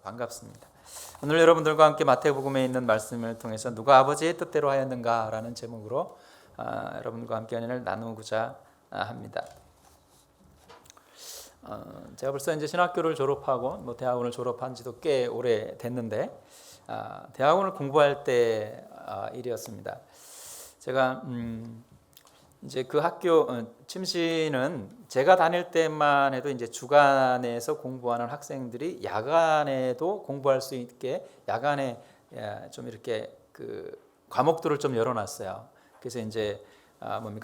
반갑습니다. 오늘 여러분들과 함께 마태복음에 있는 말씀을 통해서 누가 아버지의 뜻대로 하였는가라는 제목으로 여러분과 함께 은혜를 나누고자 합니다. 제가 벌써 이제 신학교를 졸업하고 대학원을 졸업한 지도 꽤 오래 됐는데 대학원을 공부할 때 일이었습니다. 제가 이제 그 학교 침시는 제가 다닐 때만 해도 이제 주간에서 공부하는 학생들이 야간에도 공부할 수 있게 야간에 좀 이렇게 그 과목들을 좀 열어놨어요. 그래서 이제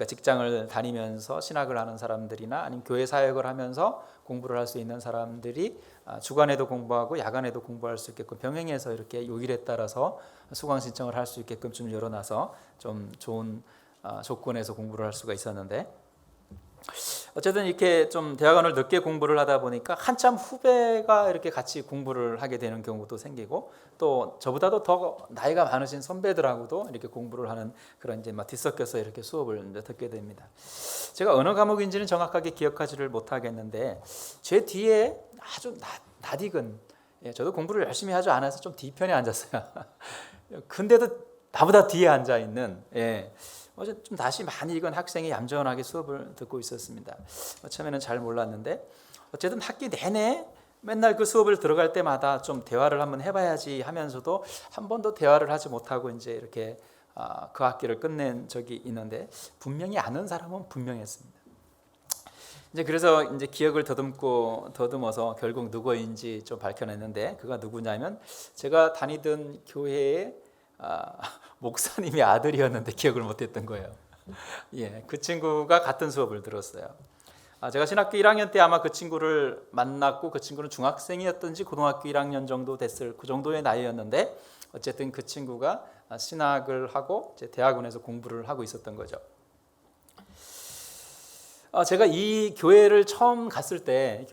직장을 다니면서 신학을 하는 사람들이나 아니면 교회 사역을 하면서 공부를 할 수 있는 사람들이 주간에도 공부하고 야간에도 공부할 수 있게끔 병행해서 이렇게 요일에 따라서 수강 신청을 할 수 있게끔 좀 열어놔서 좀 좋은 조건에서 공부를 할 수가 있었는데, 어쨌든 이렇게 좀 대학원을 늦게 공부를 하다 보니까 한참 후배가 이렇게 같이 공부를 하게 되는 경우도 생기고, 또 저보다도 더 나이가 많으신 선배들하고도 이렇게 공부를 하는 그런 이제 뒤섞여서 이렇게 수업을 이제 듣게 됩니다. 제가 어느 과목인지는 정확하게 기억하지를 못하겠는데 제 뒤에 아주 낯익은, 저도 공부를 열심히 하지 않아서 좀 뒤편에 앉았어요. 근데도 나보다 뒤에 앉아 있는 어제 좀 다시 많이 익은 학생이 얌전하게 수업을 듣고 있었습니다. 처음에는 잘 몰랐는데 어쨌든 학기 내내 맨날 그 수업을 들어갈 때마다 좀 대화를 한번 해봐야지 하면서도 한 번도 대화를 하지 못하고 이제 이렇게 그 학기를 끝낸 적이 있는데, 분명히 아는 사람은 분명했습니다. 이제 그래서 이제 기억을 더듬어서 결국 누구인지 좀 밝혀냈는데, 그가 누구냐면 제가 다니던 교회의 목사님의 아들이었는데 기억을 못했던 거예요. 그 친구가 같은 수업을 들었어요. 제가 신학교 1학년 때 아마 그 친구를 만났고, 그 친구는 중학생이었던지 고등학교 1학년 정도 됐을 그 정도의 나이였는데, 어쨌든 그 친구가 신학을 하고 이제 대학원에서 공부를 하고 있었던 거죠. 제가 이 교회를 처음 갔을 때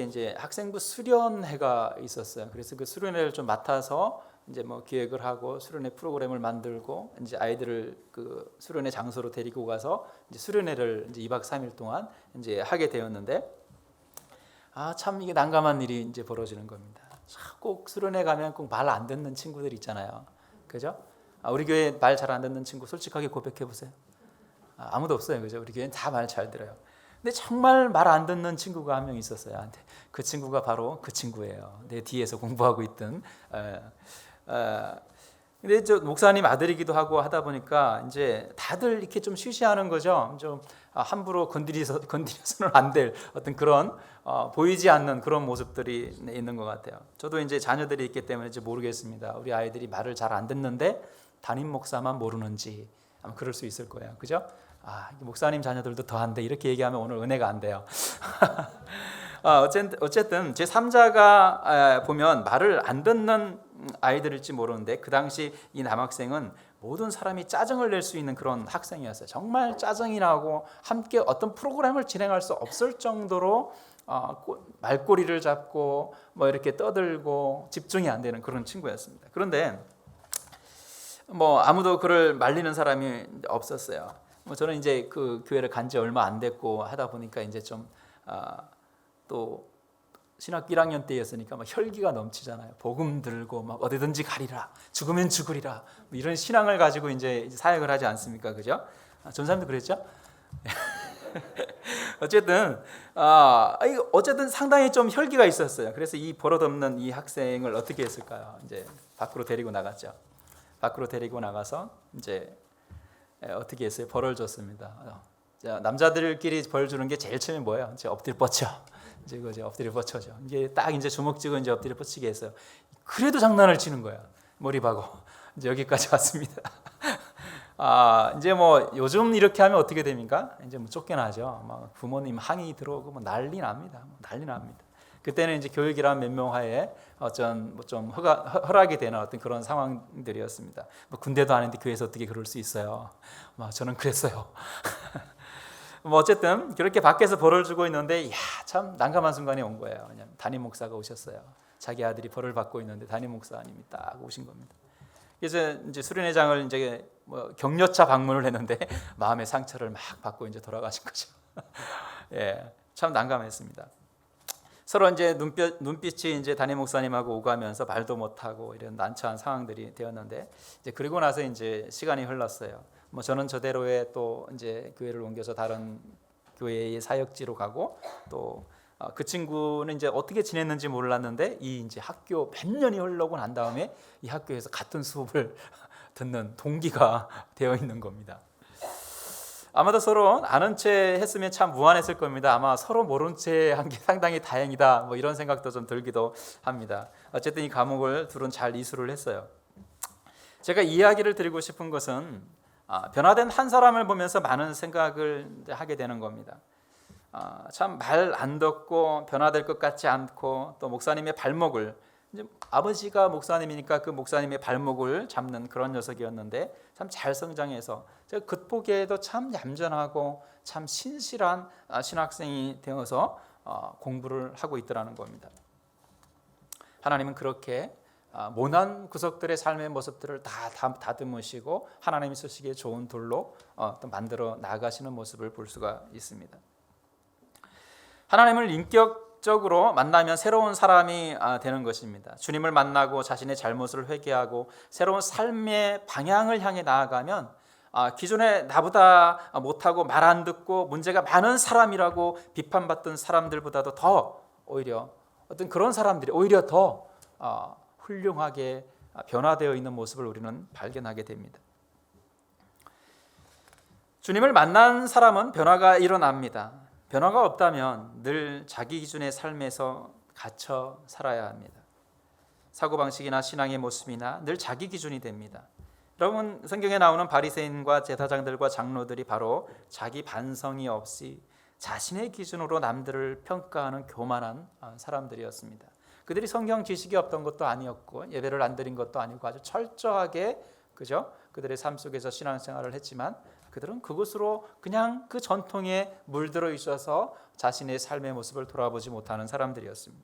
이제 학생부 수련회가 있었어요. 그래서 그 수련회를 좀 맡아서 이제 기획을 하고 수련회 프로그램을 만들고 이제 아이들을 그 수련회 장소로 데리고 가서 이제 수련회를 이제 2박 3일 동안 이제 하게 되었는데, 참 이게 난감한 일이 이제 벌어지는 겁니다. 꼭 수련회 가면 꼭 말 안 듣는 친구들 있잖아요. 그죠? 우리 교회 말 잘 안 듣는 친구 솔직하게 고백해 보세요. 아무도 없어요. 그죠? 우리 교회는 다 말 잘 들어요. 근데 정말 말 안 듣는 친구가 한 명 있었어요. 그 친구가 바로 그 친구예요. 내 뒤에서 공부하고 있던. 근데 저 목사님 아들이기도 하고 하다 보니까 이제 다들 이렇게 좀 쉬쉬하는 거죠. 좀 함부로 건드려서는 안 될 어떤 그런 보이지 않는 그런 모습들이 있는 것 같아요. 저도 이제 자녀들이 있기 때문에 이제 모르겠습니다. 우리 아이들이 말을 잘 안 듣는데 담임 목사만 모르는지 아마 그럴 수 있을 거예요. 그죠? 목사님 자녀들도 더한데 이렇게 얘기하면 오늘 은혜가 안 돼요. 어쨌든 제 3자가 보면 말을 안 듣는 아이들일지 모르는데, 그 당시 이 남학생은 모든 사람이 짜증을 낼 수 있는 그런 학생이었어요. 정말 짜증이 나고 함께 어떤 프로그램을 진행할 수 없을 정도로 말꼬리를 잡고 이렇게 떠들고 집중이 안 되는 그런 친구였습니다. 그런데 아무도 그를 말리는 사람이 없었어요. 저는 이제 그 교회를 간 지 얼마 안 됐고 하다 보니까 이제 좀 또 신학교 1학년 때였으니까 혈기가 넘치잖아요. 복음 들고 어디든지 가리라, 죽으면 죽으리라, 이런 신앙을 가지고 이제 사역을 하지 않습니까? 그죠? 전사님도 그랬죠? 어쨌든 상당히 좀 혈기가 있었어요. 그래서 이 버릇없는 이 학생을 어떻게 했을까요? 이제 밖으로 데리고 나갔죠. 밖으로 데리고 나가서 이제 어떻게 했어요? 벌을 줬습니다. 남자들끼리 벌 주는 게 제일 처음에 뭐예요? 이제 엎드려 뻗쳐. 이제 그죠? 엎드려 뻗쳐죠. 이게 딱 이제 주먹 쥐고 이제 엎드려 뻗치게 했어요. 그래도 장난을 치는 거야. 머리박고 이제 여기까지 왔습니다. 이제 요즘 이렇게 하면 어떻게 됩니까? 이제 쫓겨나죠. 부모님 항의 들어오고 난리 납니다. 난리 납니다. 그때는 이제 교육이란 몇 명 하에 좀 허락이 되는 어떤 그런 상황들이었습니다. 군대도 아닌데 교회에서 어떻게 그럴 수 있어요? 저는 그랬어요. 어쨌든 그렇게 밖에서 벌을 주고 있는데 참 난감한 순간이 온 거예요. 왜냐하면 담임 목사가 오셨어요. 자기 아들이 벌을 받고 있는데 담임 목사님이 딱 오신 겁니다. 그래서 이제 수련회장을 이제 격려차 방문을 했는데 마음의 상처를 막 받고 이제 돌아가신 거죠. 참 난감했습니다. 서로 이제 눈빛이 이제 담임 목사님하고 오가면서 말도 못하고 이런 난처한 상황들이 되었는데, 이제 그리고 나서 이제 시간이 흘렀어요. 뭐 저는 저대로의 또 이제 교회를 옮겨서 다른 교회의 사역지로 가고, 또 그 친구는 이제 어떻게 지냈는지 몰랐는데 이 이제 학교 몇 년이 흘러고 난 다음에 이 학교에서 같은 수업을 듣는 동기가 되어 있는 겁니다. 아마도 서로 아는 채 했으면 참 무한했을 겁니다. 아마 서로 모른 채 한 게 상당히 다행이다, 뭐 이런 생각도 좀 들기도 합니다. 어쨌든 이 과목을 둘은 잘 이수를 했어요. 제가 이야기를 드리고 싶은 것은 변화된 한 사람을 보면서 많은 생각을 하게 되는 겁니다. 참 말 안 듣고 변화될 것 같지 않고, 또 목사님의 발목을, 이제 아버지가 목사님이니까 그 목사님의 발목을 잡는 그런 녀석이었는데 참 잘 성장해서 제가 겉보기에도 참 얌전하고 참 신실한 신학생이 되어서 공부를 하고 있더라는 겁니다. 하나님은 그렇게 모난 구석들의 삶의 모습들을 다 다듬으시고 하나님이 쓰시기에 좋은 돌로 또 만들어 나가시는 모습을 볼 수가 있습니다. 하나님을 인격적으로 만나면 새로운 사람이 되는 것입니다. 주님을 만나고 자신의 잘못을 회개하고 새로운 삶의 방향을 향해 나아가면 기존에 나보다 못하고 말 안 듣고 문제가 많은 사람이라고 비판받던 사람들보다도 더 오히려 어떤 그런 사람들이 오히려 더 훌륭하게 변화되어 있는 모습을 우리는 발견하게 됩니다. 주님을 만난 사람은 변화가 일어납니다. 변화가 없다면 늘 자기 기준의 삶에서 갇혀 살아야 합니다. 사고방식이나 신앙의 모습이나 늘 자기 기준이 됩니다. 여러분, 성경에 나오는 바리새인과 제사장들과 장로들이 바로 자기 반성이 없이 자신의 기준으로 남들을 평가하는 교만한 사람들이었습니다. 그들이 성경 지식이 없던 것도 아니었고 예배를 안 드린 것도 아니고 아주 철저하게 그들의 삶 속에서 신앙생활을 했지만 그들은 그것으로 그냥 그 전통에 물들어 있어서 자신의 삶의 모습을 돌아보지 못하는 사람들이었습니다.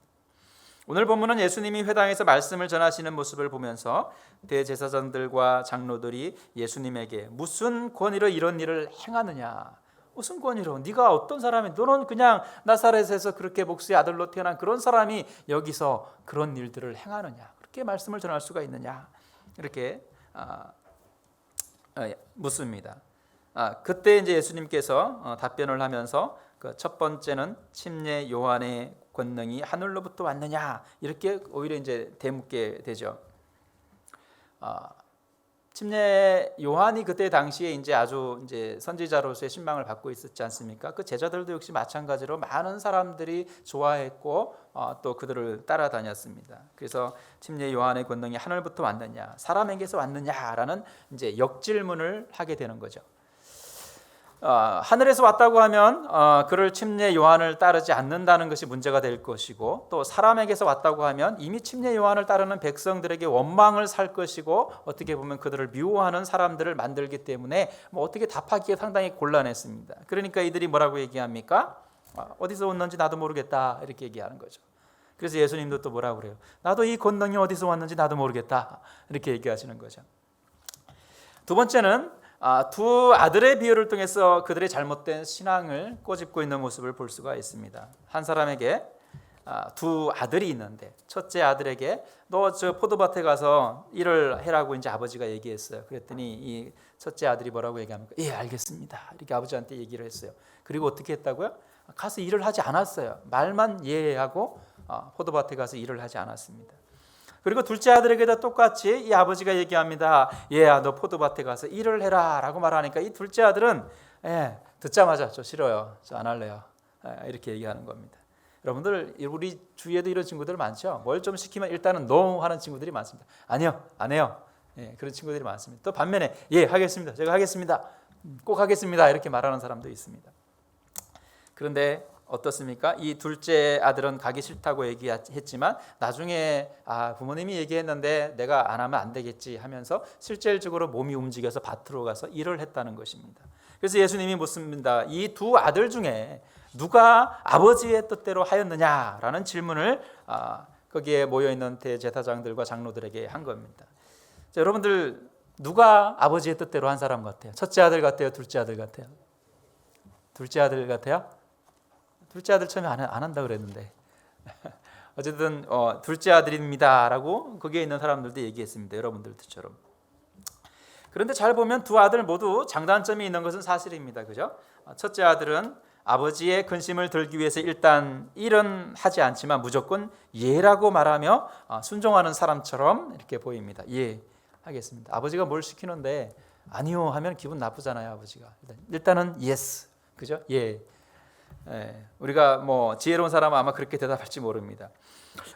오늘 본문은 예수님이 회당에서 말씀을 전하시는 모습을 보면서 대제사장들과 장로들이 예수님에게 무슨 권위로 이런 일을 행하느냐, 무슨 권위로, 네가 어떤 사람이, 너는 그냥 나사렛에서 그렇게 목수의 아들로 태어난 그런 사람이 여기서 그런 일들을 행하느냐, 그렇게 말씀을 전할 수가 있느냐, 이렇게 묻습니다. 그때 이제 예수님께서 답변을 하면서 그 첫 번째는 침례 요한의 권능이 하늘로부터 왔느냐, 이렇게 오히려 이제 대묻게 되죠. 침례 요한이 그때 당시에 이제 아주 이제 선지자로서의 신망을 받고 있었지 않습니까? 그 제자들도 역시 마찬가지로 많은 사람들이 좋아했고 또 그들을 따라다녔습니다. 그래서 침례 요한의 권능이 하늘부터 왔느냐, 사람에게서 왔느냐라는 이제 역질문을 하게 되는 거죠. 하늘에서 왔다고 하면 그를 침례 요한을 따르지 않는다는 것이 문제가 될 것이고, 또 사람에게서 왔다고 하면 이미 침례 요한을 따르는 백성들에게 원망을 살 것이고, 어떻게 보면 그들을 미워하는 사람들을 만들기 때문에 뭐 어떻게 답하기에 상당히 곤란했습니다. 그러니까 이들이 뭐라고 얘기합니까? 어디서 왔는지 나도 모르겠다, 이렇게 얘기하는 거죠. 그래서 예수님도 또 뭐라고 그래요? 나도 이 권능이 어디서 왔는지 나도 모르겠다, 이렇게 얘기하시는 거죠. 두 번째는 두 아들의 비유를 통해서 그들의 잘못된 신앙을 꼬집고 있는 모습을 볼 수가 있습니다. 한 사람에게 두 아들이 있는데 첫째 아들에게 너 저 포도밭에 가서 일을 해라고 이제 아버지가 얘기했어요. 그랬더니 이 첫째 아들이 뭐라고 얘기합니까? 예, 알겠습니다, 이렇게 아버지한테 얘기를 했어요. 그리고 어떻게 했다고요? 가서 일을 하지 않았어요. 말만 예 하고 포도밭에 가서 일을 하지 않았습니다. 그리고 둘째 아들에게도 똑같이 이 아버지가 얘기합니다. 얘야, 너 포도밭에 가서 일을 해라 라고 말하니까 이 둘째 아들은 듣자마자 저 싫어요, 저 안 할래요, 이렇게 얘기하는 겁니다. 여러분들 우리 주위에도 이런 친구들 많죠. 뭘 좀 시키면 일단은 no 하는 친구들이 많습니다. 아니요, 안 해요, 그런 친구들이 많습니다. 또 반면에 예, 하겠습니다, 제가 하겠습니다, 꼭 하겠습니다, 이렇게 말하는 사람도 있습니다. 그런데 어떻습니까? 이 둘째 아들은 가기 싫다고 얘기했지만 나중에 부모님이 얘기했는데 내가 안 하면 안 되겠지 하면서 실질적으로 몸이 움직여서 밭으로 가서 일을 했다는 것입니다. 그래서 예수님이 묻습니다. 이 두 아들 중에 누가 아버지의 뜻대로 하였느냐라는 질문을 거기에 모여있는 대제사장들과 장로들에게 한 겁니다. 자, 여러분들 누가 아버지의 뜻대로 한 사람 같아요? 첫째 아들 같아요? 둘째 아들 같아요? 둘째 아들 같아요? 둘째 아들 처음에 안 한다 그랬는데 어쨌든 둘째 아들입니다라고 거기에 있는 사람들도 얘기했습니다. 여러분들처럼. 그런데 잘 보면 두 아들 모두 장단점이 있는 것은 사실입니다. 그죠? 첫째 아들은 아버지의 근심을 들기 위해서 일단 일은 하지 않지만 무조건 예라고 말하며 순종하는 사람처럼 이렇게 보입니다. 예, 하겠습니다. 아버지가 뭘 시키는데 아니요 하면 기분 나쁘잖아요. 아버지가 일단은 yes, 그죠? 예. 우리가 뭐 지혜로운 사람은 아마 그렇게 대답할지 모릅니다.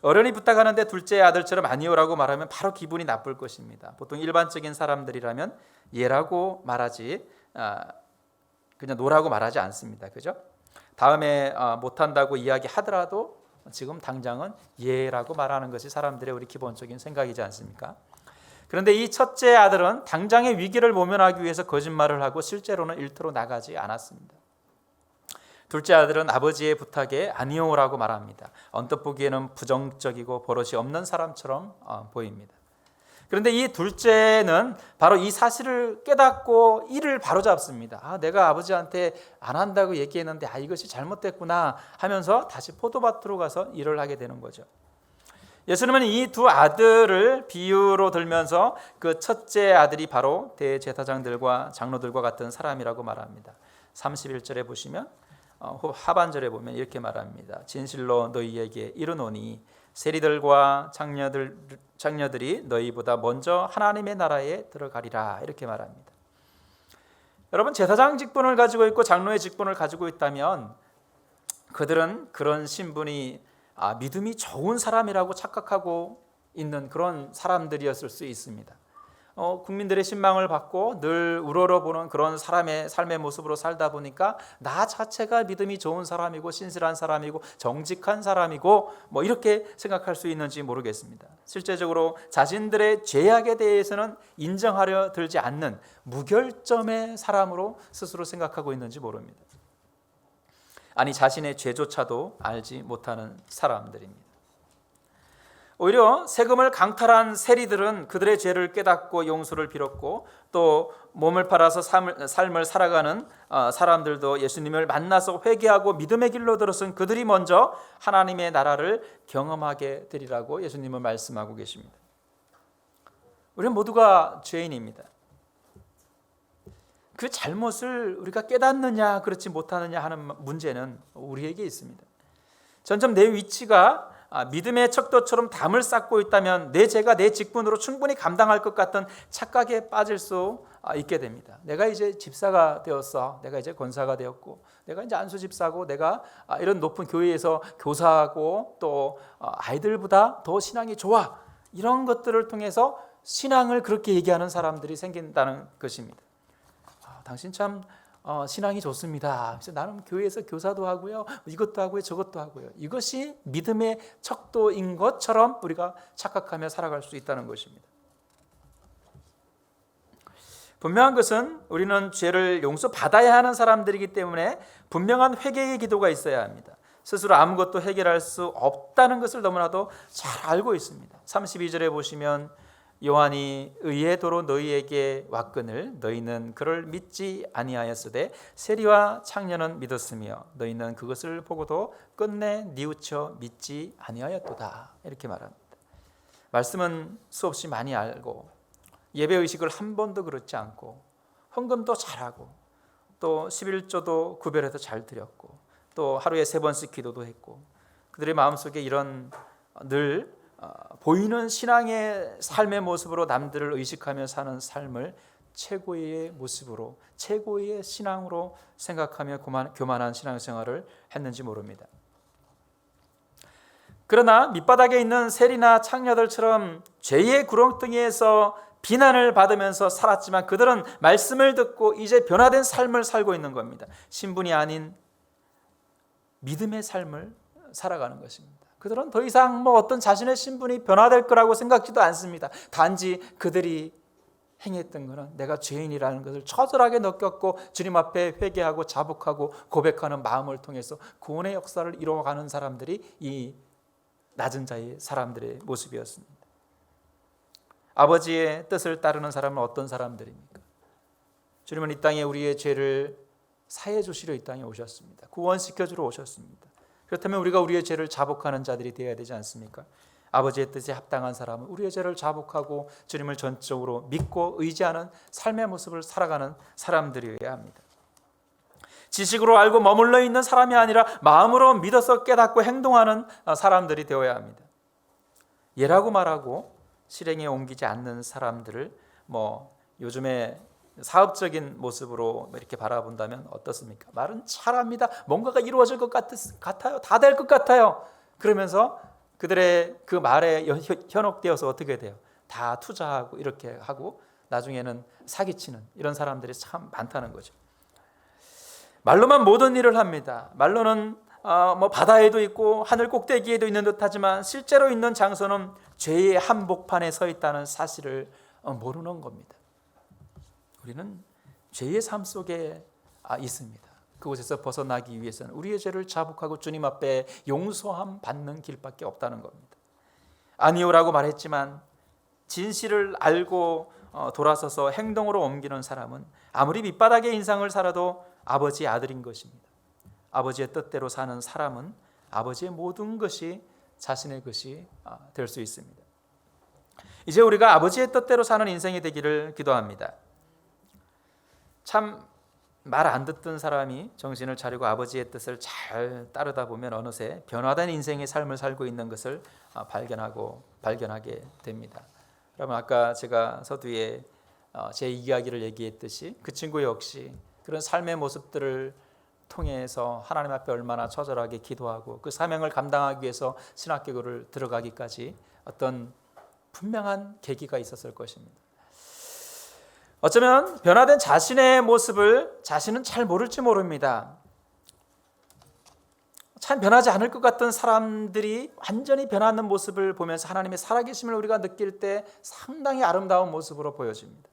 어른이 부탁하는데 둘째 아들처럼 아니요라고 말하면 바로 기분이 나쁠 것입니다. 보통 일반적인 사람들이라면 예라고 말하지 그냥 노라고 말하지 않습니다. 그죠? 다음에 못한다고 이야기하더라도 지금 당장은 예라고 말하는 것이 사람들의 우리 기본적인 생각이지 않습니까? 그런데 이 첫째 아들은 당장의 위기를 모면하기 위해서 거짓말을 하고 실제로는 일터로 나가지 않았습니다. 둘째 아들은 아버지의 부탁에 아니오라고 말합니다. 언뜻 보기에는 부정적이고 버릇이 없는 사람처럼 보입니다. 그런데 이 둘째는 바로 이 사실을 깨닫고 이를 바로잡습니다. 내가 아버지한테 안 한다고 얘기했는데 이것이 잘못됐구나 하면서 다시 포도밭으로 가서 일을 하게 되는 거죠. 예수님은 이 두 아들을 비유로 들면서 그 첫째 아들이 바로 대제사장들과 장로들과 같은 사람이라고 말합니다. 31절에 보시면 하반절에 보면 이렇게 말합니다. 진실로 너희에게 이르노니 세리들과 장녀들이 너희보다 먼저 하나님의 나라에 들어가리라 이렇게 말합니다. 여러분, 제사장 직분을 가지고 있고 장로의 직분을 가지고 있다면 그들은 그런 신분이 믿음이 좋은 사람이라고 착각하고 있는 그런 사람들이었을 수 있습니다. 국민들의 신망을 받고 늘 우러러보는 그런 사람의 삶의 모습으로 살다 보니까 나 자체가 믿음이 좋은 사람이고 신실한 사람이고 정직한 사람이고 이렇게 생각할 수 있는지 모르겠습니다. 실제적으로 자신들의 죄악에 대해서는 인정하려 들지 않는 무결점의 사람으로 스스로 생각하고 있는지 모릅니다. 아니, 자신의 죄조차도 알지 못하는 사람들입니다. 오히려 세금을 강탈한 세리들은 그들의 죄를 깨닫고 용서를 빌었고 또 몸을 팔아서 삶을 살아가는 사람들도 예수님을 만나서 회개하고 믿음의 길로 들어선 그들이 먼저 하나님의 나라를 경험하게 되리라고 예수님은 말씀하고 계십니다. 우리는 모두가 죄인입니다. 그 잘못을 우리가 깨닫느냐 그렇지 못하느냐 하는 문제는 우리에게 있습니다. 점점 내 위치가 믿음의 척도처럼 담을 쌓고 있다면 내 죄가 내 직분으로 충분히 감당할 것 같은 착각에 빠질 수 있게 됩니다. 내가 이제 집사가 되었어. 내가 이제 권사가 되었고 내가 이제 안수 집사고 내가 이런 높은 교회에서 교사하고 또 아이들보다 더 신앙이 좋아. 이런 것들을 통해서 신앙을 그렇게 얘기하는 사람들이 생긴다는 것입니다. 당신 참 신앙이 좋습니다. 그래서 나는 교회에서 교사도 하고요, 이것도 하고요, 저것도 하고요. 이것이 믿음의 척도인 것처럼 우리가 착각하며 살아갈 수 있다는 것입니다. 분명한 것은 우리는 죄를 용서받아야 하는 사람들이기 때문에 분명한 회개의 기도가 있어야 합니다. 스스로 아무것도 해결할 수 없다는 것을 너무나도 잘 알고 있습니다. 32절에 보시면 요한이 의의 도로 너희에게 왔거늘 너희는 그를 믿지 아니하였으되 세리와 창녀는 믿었으며 너희는 그것을 보고도 끝내 뉘우쳐 믿지 아니하였도다 이렇게 말합니다. 말씀은 수없이 많이 알고 예배의식을 한 번도 그렇지 않고 헌금도 잘하고 또 11조도 구별해서 잘 드렸고 또 하루에 3번씩 기도도 했고 그들의 마음속에 이런 늘 보이는 신앙의 삶의 모습으로 남들을 의식하며 사는 삶을 최고의 모습으로 최고의 신앙으로 생각하며 교만한 신앙생활을 했는지 모릅니다. 그러나 밑바닥에 있는 세리나 창녀들처럼 죄의 구렁텅이에서 비난을 받으면서 살았지만 그들은 말씀을 듣고 이제 변화된 삶을 살고 있는 겁니다. 신분이 아닌 믿음의 삶을 살아가는 것입니다. 그들은 더 이상 어떤 자신의 신분이 변화될 거라고 생각지도 않습니다. 단지 그들이 행했던 것은 내가 죄인이라는 것을 처절하게 느꼈고 주님 앞에 회개하고 자복하고 고백하는 마음을 통해서 구원의 역사를 이루어가는 사람들이 이 낮은 자의 사람들의 모습이었습니다. 아버지의 뜻을 따르는 사람은 어떤 사람들입니까? 주님은 이 땅에 우리의 죄를 사해 주시려 이 땅에 오셨습니다. 구원시켜 주러 오셨습니다. 그렇다면 우리가 우리의 죄를 자복하는 자들이 되어야 되지 않습니까? 아버지의 뜻에 합당한 사람은 우리의 죄를 자복하고 주님을 전적으로 믿고 의지하는 삶의 모습을 살아가는 사람들이어야 합니다. 지식으로 알고 머물러 있는 사람이 아니라 마음으로 믿어서 깨닫고 행동하는 사람들이 되어야 합니다. 예라고 말하고 실행에 옮기지 않는 사람들을 요즘에 사업적인 모습으로 이렇게 바라본다면 어떻습니까? 말은 잘합니다. 뭔가가 이루어질 것 같아요. 다 될 것 같아요. 그러면서 그들의 그 말에 현혹되어서 어떻게 돼요? 다 투자하고 이렇게 하고 나중에는 사기치는 이런 사람들이 참 많다는 거죠. 말로만 모든 일을 합니다. 말로는 바다에도 있고 하늘 꼭대기에도 있는 듯하지만 실제로 있는 장소는 죄의 한복판에 서 있다는 사실을 모르는 겁니다. 우리는 죄의 삶 속에 있습니다. 그곳에서 벗어나기 위해서는 우리의 죄를 자복하고 주님 앞에 용서함 받는 길밖에 없다는 겁니다. 아니오라고 말했지만 진실을 알고 돌아서서 행동으로 옮기는 사람은 아무리 밑바닥의 인생을 살아도 아버지의 아들인 것입니다. 아버지의 뜻대로 사는 사람은 아버지의 모든 것이 자신의 것이 될 수 있습니다. 이제 우리가 아버지의 뜻대로 사는 인생이 되기를 기도합니다. 참 말 안 듣던 사람이 정신을 차리고 아버지의 뜻을 잘 따르다 보면 어느새 변화된 인생의 삶을 살고 있는 것을 발견하게 됩니다. 여러분, 아까 제가 서두에 제 이야기를 얘기했듯이 그 친구 역시 그런 삶의 모습들을 통해서 하나님 앞에 얼마나 처절하게 기도하고 그 사명을 감당하기 위해서 신학교를 들어가기까지 어떤 분명한 계기가 있었을 것입니다. 어쩌면 변화된 자신의 모습을 자신은 잘 모를지 모릅니다. 참 변하지 않을 것 같던 사람들이 완전히 변하는 모습을 보면서 하나님의 살아계심을 우리가 느낄 때 상당히 아름다운 모습으로 보여집니다.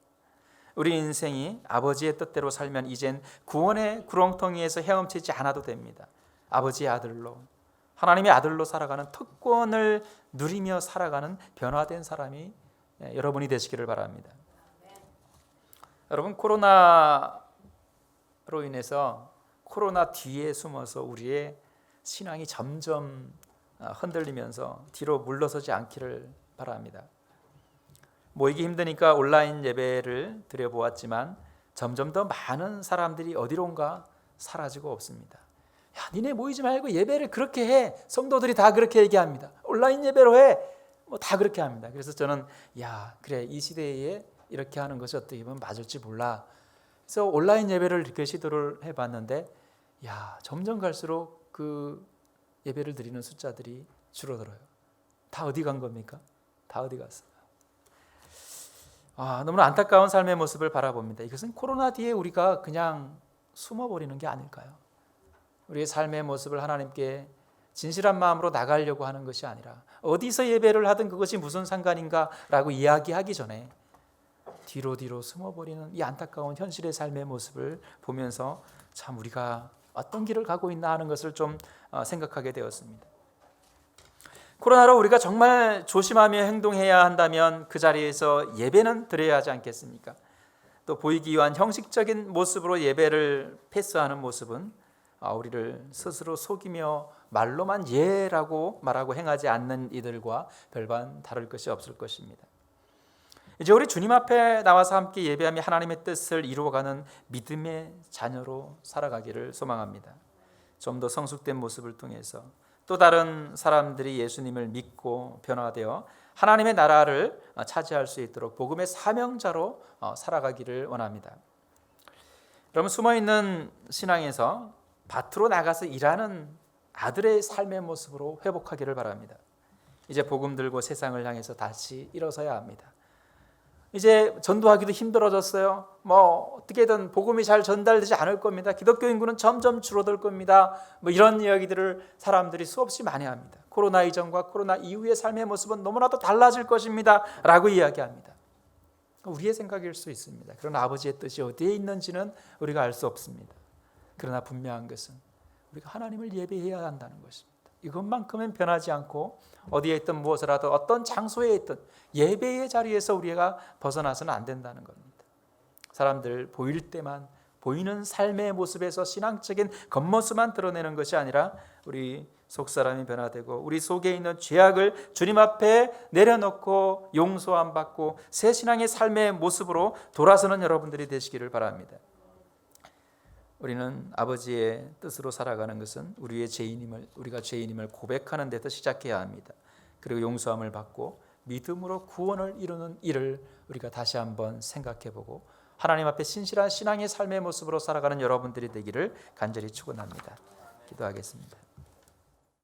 우리 인생이 아버지의 뜻대로 살면 이젠 구원의 구렁텅이에서 헤엄치지 않아도 됩니다. 아버지의 아들로, 하나님의 아들로 살아가는 특권을 누리며 살아가는 변화된 사람이 여러분이 되시기를 바랍니다. 여러분, 코로나로 인해서 코로나 뒤에 숨어서 우리의 신앙이 점점 흔들리면서 뒤로 물러서지 않기를 바랍니다. 모이기 힘드니까 온라인 예배를 드려보았지만 점점 더 많은 사람들이 어디론가 사라지고 없습니다. 야, 니네 모이지 말고 예배를 그렇게 해. 성도들이 다 그렇게 얘기합니다. 온라인 예배로 해. 다 그렇게 합니다. 그래서 저는 그래, 이 시대에 이렇게 하는 것이 어떻게 보면 맞을지 몰라. 그래서 온라인 예배를 이렇게 시도를 해봤는데 점점 갈수록 그 예배를 드리는 숫자들이 줄어들어요. 다 어디 간 겁니까? 다 어디 갔어요? 너무나 안타까운 삶의 모습을 바라봅니다. 이것은 코로나 뒤에 우리가 그냥 숨어버리는 게 아닐까요? 우리의 삶의 모습을 하나님께 진실한 마음으로 나가려고 하는 것이 아니라 어디서 예배를 하든 그것이 무슨 상관인가라고 이야기하기 전에 뒤로 숨어버리는 이 안타까운 현실의 삶의 모습을 보면서 참 우리가 어떤 길을 가고 있나 하는 것을 좀 생각하게 되었습니다. 코로나로 우리가 정말 조심하며 행동해야 한다면 그 자리에서 예배는 드려야 하지 않겠습니까? 또 보이기 위한 형식적인 모습으로 예배를 패스하는 모습은 우리를 스스로 속이며 말로만 예라고 말하고 행하지 않는 이들과 별반 다를 것이 없을 것입니다. 이제 우리 주님 앞에 나와서 함께 예배하며 하나님의 뜻을 이루어가는 믿음의 자녀로 살아가기를 소망합니다. 좀 더 성숙된 모습을 통해서 또 다른 사람들이 예수님을 믿고 변화되어 하나님의 나라를 차지할 수 있도록 복음의 사명자로 살아가기를 원합니다. 여러분, 숨어있는 신앙에서 밭으로 나가서 일하는 아들의 삶의 모습으로 회복하기를 바랍니다. 이제 복음 들고 세상을 향해서 다시 일어서야 합니다. 이제 전도하기도 힘들어졌어요. 어떻게든 복음이 잘 전달되지 않을 겁니다. 기독교 인구는 점점 줄어들 겁니다. 이런 이야기들을 사람들이 수없이 많이 합니다. 코로나 이전과 코로나 이후의 삶의 모습은 너무나도 달라질 것입니다 라고 이야기합니다. 우리의 생각일 수 있습니다. 그러나 아버지의 뜻이 어디에 있는지는 우리가 알 수 없습니다. 그러나 분명한 것은 우리가 하나님을 예배해야 한다는 것입니다. 이것만큼은 변하지 않고 어디에 있든 무엇을 하든 어떤 장소에 있든 예배의 자리에서 우리가 벗어나서는 안 된다는 겁니다. 사람들 보일 때만 보이는 삶의 모습에서 신앙적인 겉모습만 드러내는 것이 아니라 우리 속사람이 변화되고 우리 속에 있는 죄악을 주님 앞에 내려놓고 용서함 받고 새 신앙의 삶의 모습으로 돌아서는 여러분들이 되시기를 바랍니다. 우리는 아버지의 뜻으로 살아가는 것은 우리가 죄인임을 고백하는 데서 시작해야 합니다. 그리고 용서함을 받고 믿음으로 구원을 이루는 일을 우리가 다시 한번 생각해보고 하나님 앞에 신실한 신앙의 삶의 모습으로 살아가는 여러분들이 되기를 간절히 축원합니다. 기도하겠습니다.